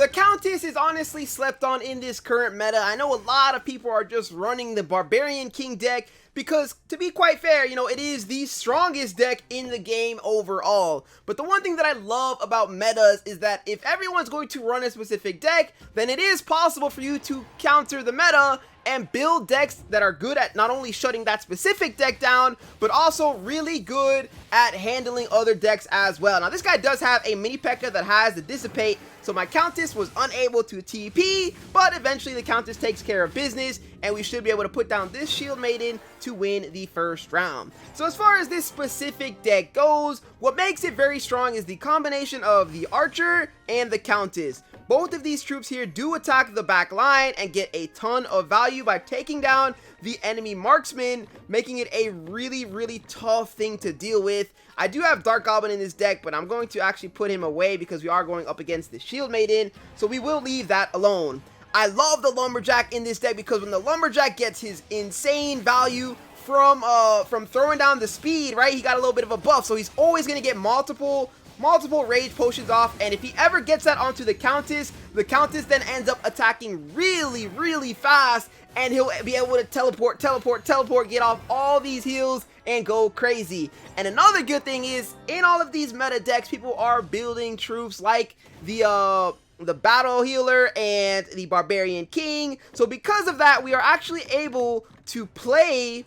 The Countess is honestly slept on in this current meta. I know a lot of people are just running the Barbarian King deck because, to be quite fair, you know, it is the strongest deck in the game overall. But the one thing that I love about metas is that if everyone's going to run a specific deck, then it is possible for you to counter the meta and build decks that are good at not only shutting that specific deck down, but also really good at handling other decks as well. Now, this guy does have a mini P.E.K.K.A that has the Dissipate, so my Countess was unable to TP, but eventually the Countess takes care of business, and we should be able to put down this Shield Maiden to win the first round. So as far as this specific deck goes, what makes it very strong is the combination of the Archer and the Countess. Both of these troops here do attack the back line and get a ton of value by taking down the enemy marksman, making it a really tough thing to deal with. I do have Dark Goblin in this deck, but I'm going to actually put him away because we are going up against the Shield Maiden, so we will leave that alone. I love the Lumberjack in this deck because when the Lumberjack gets his insane value from throwing down the speed, right, he got a little bit of a buff, so he's always going to get multiple rage potions off, and if he ever gets that onto the Countess then ends up attacking really fast, and he'll be able to teleport, get off all these heals and go crazy. And another good thing is, in all of these meta decks, people are building troops like the Battle Healer and the Barbarian King, so because of that, we are actually able to play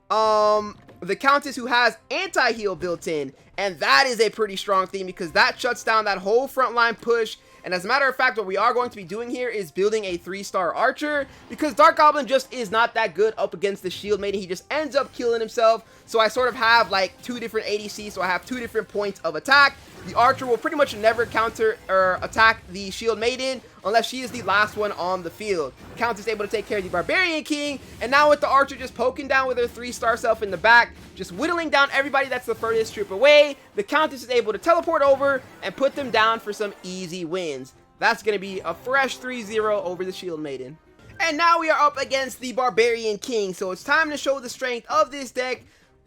the Countess who has anti-heal built in, and that is a pretty strong thing because that shuts down that whole frontline push. And as a matter of fact, what we are going to be doing here is building a 3-star Archer because Dark Goblin just is not that good up against the Shield Maiden. He just ends up killing himself. So I sort of have like 2 different ADCs, so I have 2 different points of attack. The Archer will pretty much never counter or attack the Shield Maiden unless she is the last one on the field. Countess is able to take care of the Barbarian King, and now with the Archer just poking down with her 3-star self in the back, just whittling down everybody that's the furthest troop away, the Countess is able to teleport over and put them down for some easy wins. That's going to be a fresh 3-0 over the Shield Maiden. And now we are up against the Barbarian King, so it's time to show the strength of this deck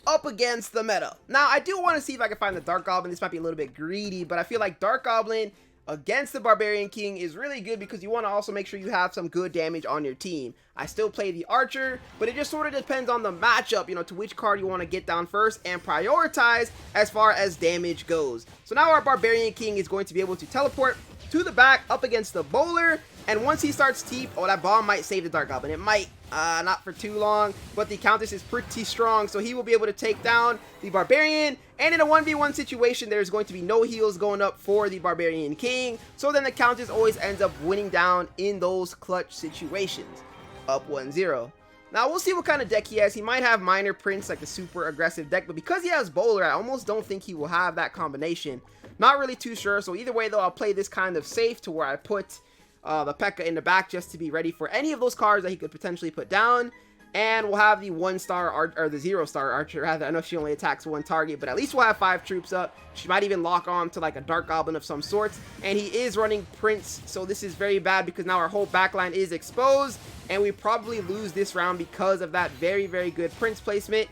up against the meta. Now, I do want to see if I can find the Dark Goblin. This might be a little bit greedy, but I feel like Dark Goblin against the Barbarian King is really good because you want to also make sure you have some good damage on your team. I still play the Archer, but it just sort of depends on the matchup, you know, to which card you want to get down first and prioritize as far as damage goes. So now our Barbarian King is going to be able to teleport to the back up against the Bowler, and once he starts TP, oh, that bomb might save the Dark Goblin. It might, not for too long, but the Countess is pretty strong, so he will be able to take down the Barbarian, and in a 1v1 situation, there's going to be no heals going up for the Barbarian King, so then the Countess always ends up winning down in those clutch situations. Up 1-0. Now, we'll see what kind of deck he has. He might have Minor Prince, like a super aggressive deck, but because he has Bowler, I almost don't think he will have that combination. Not really too sure, so either way, though, I'll play this kind of safe to where I put the P.E.K.K.A in the back just to be ready for any of those cards that he could potentially put down. And we'll have the 1-star or the 0-star Archer rather. I know she only attacks 1 target, but at least we'll have 5 troops up. She might even lock on to like a Dark Goblin of some sorts. And he is running Prince, so this is very bad because now our whole backline is exposed, and we probably lose this round because of that very good Prince placement.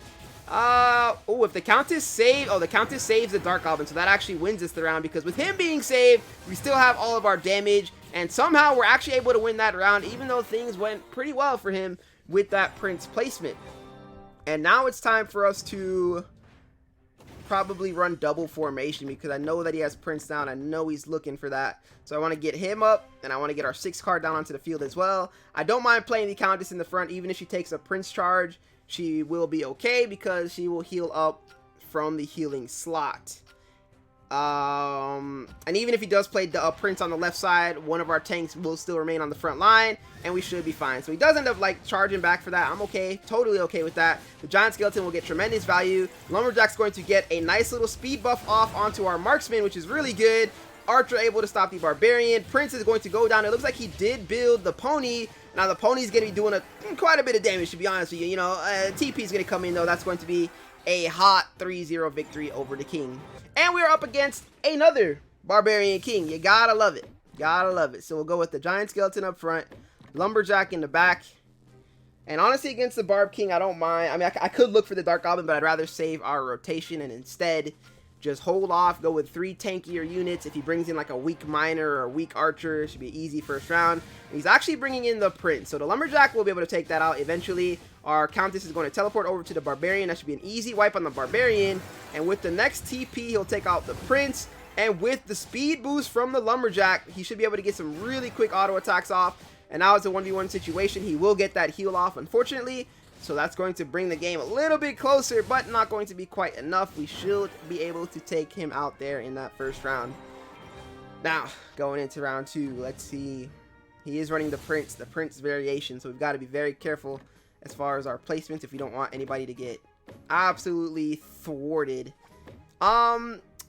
Oh, if the Countess the Countess saves the Dark Goblin, so that actually wins us the round because with him being saved, we still have all of our damage, and somehow we're actually able to win that round, even though things went pretty well for him with that Prince placement. And now it's time for us to probably run double formation because I know that he has Prince down. I know he's looking for that. So I want to get him up, and I want to get our 6th card down onto the field as well. I don't mind playing the Countess in the front, even if she takes a Prince charge. She will be okay because she will heal up from the healing slot. And even if he does play the Prince on the left side, one of our tanks will still remain on the front line, and we should be fine. So he does end up like charging back for that. I'm okay, totally okay with that. The Giant Skeleton will get tremendous value. Lumberjack's going to get a nice little speed buff off onto our Marksman, which is really good. Archer able to stop the Barbarian. Prince is going to go down. It looks like he did build the Pony. Now the Pony's going to be doing quite a bit of damage, to be honest with you. You know, TP is going to come in, though. That's going to be a hot 3-0 victory over the King. And we are up against another Barbarian King. You gotta love it. Gotta love it. So we'll go with the Giant Skeleton up front, Lumberjack in the back. And honestly, against the Barb King, I don't mind. I mean, I could look for the Dark Goblin, but I'd rather save our rotation and instead just hold off, go with 3 tankier units. If he brings in like a weak miner or a weak archer, it should be an easy first round. And he's actually bringing in the prince, so the lumberjack will be able to take that out eventually. Our countess is going to teleport over to the barbarian. That should be an easy wipe on the barbarian, and with the next TP, he'll take out the prince. And with the speed boost from the lumberjack, he should be able to get some really quick auto attacks off. And now it's a 1v1 situation. He will get that heal off, unfortunately. So that's going to bring the game a little bit closer, but not going to be quite enough. We should be able to take him out there in that first round. Now, going into round 2, let's see. He is running the prince variation, so we've got to be very careful as far as our placements if we don't want anybody to get absolutely thwarted.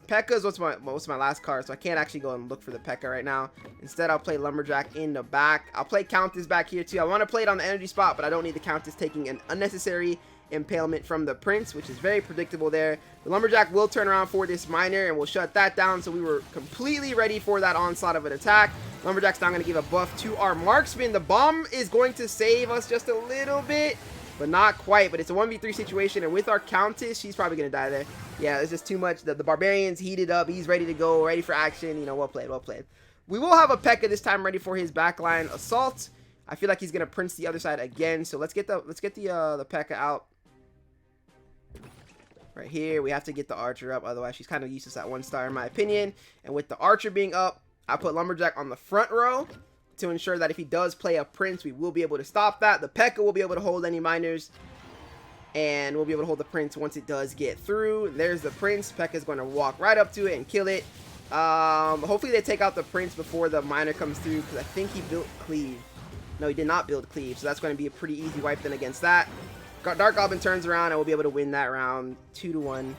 P.E.K.K.A.'s what's my last card, so I can't actually go and look for the P.E.K.K.A. right now. Instead, I'll play Lumberjack in the back. I'll play Countess back here too. I want to play it on the energy spot, but I don't need the Countess taking an unnecessary impalement from the Prince, which is very predictable there. The Lumberjack will turn around for this Miner, and we'll shut that down, so we were completely ready for that onslaught of an attack. Lumberjack's now going to give a buff to our Marksman. The bomb is going to save us just a little bit, but not quite. But it's a 1v3 situation, and with our Countess, she's probably going to die there. Yeah, it's just too much. The Barbarian's heated up. He's ready to go, ready for action. You know, well played, well played. We will have a P.E.K.K.A. this time ready for his backline assault. I feel like he's going to Prince the other side again, so let's get the P.E.K.K.A. out. Right here, we have to get the Archer up, otherwise she's kind of useless at 1 star in my opinion. And with the Archer being up, I put Lumberjack on the front row to ensure that if he does play a Prince, we will be able to stop that. The P.E.K.K.A. will be able to hold any miners, and we'll be able to hold the Prince once it does get through. There's the Prince. P.E.K.K.A. is going to walk right up to it and kill it. Hopefully they take out the Prince before the miner comes through, because I think he built Cleave. No, he did not build Cleave, so that's going to be a pretty easy wipe then against that. Dark Goblin turns around, and we'll be able to win that round 2-1.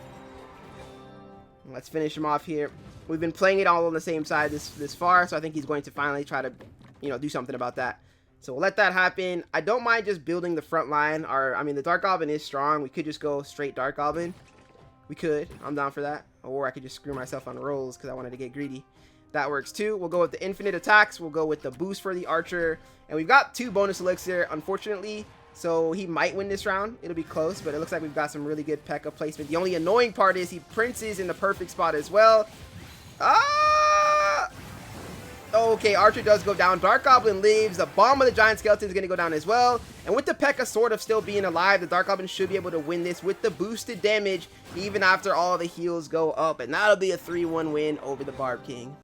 Let's finish him off here. We've been playing it all on the same side this far, so I think he's going to finally try to, you know, do something about that. So we'll let that happen. I don't mind just building the front line. I mean, the Dark Goblin is strong. We could just go straight Dark Goblin. We could. I'm down for that. Or I could just screw myself on rolls because I wanted to get greedy. That works too. We'll go with the infinite attacks. We'll go with the boost for the Archer. And we've got 2 bonus elixir, unfortunately. So he might win this round. It'll be close, but it looks like we've got some really good P.E.K.K.A. placement. The only annoying part is he Princes in the perfect spot as well. Okay, Archer does go down. Dark Goblin lives. The bomb of the Giant Skeleton is going to go down as well. And with the P.E.K.K.A. sort of still being alive, the Dark Goblin should be able to win this with the boosted damage, even after all the heals go up. And that'll be a 3-1 win over the Barb King.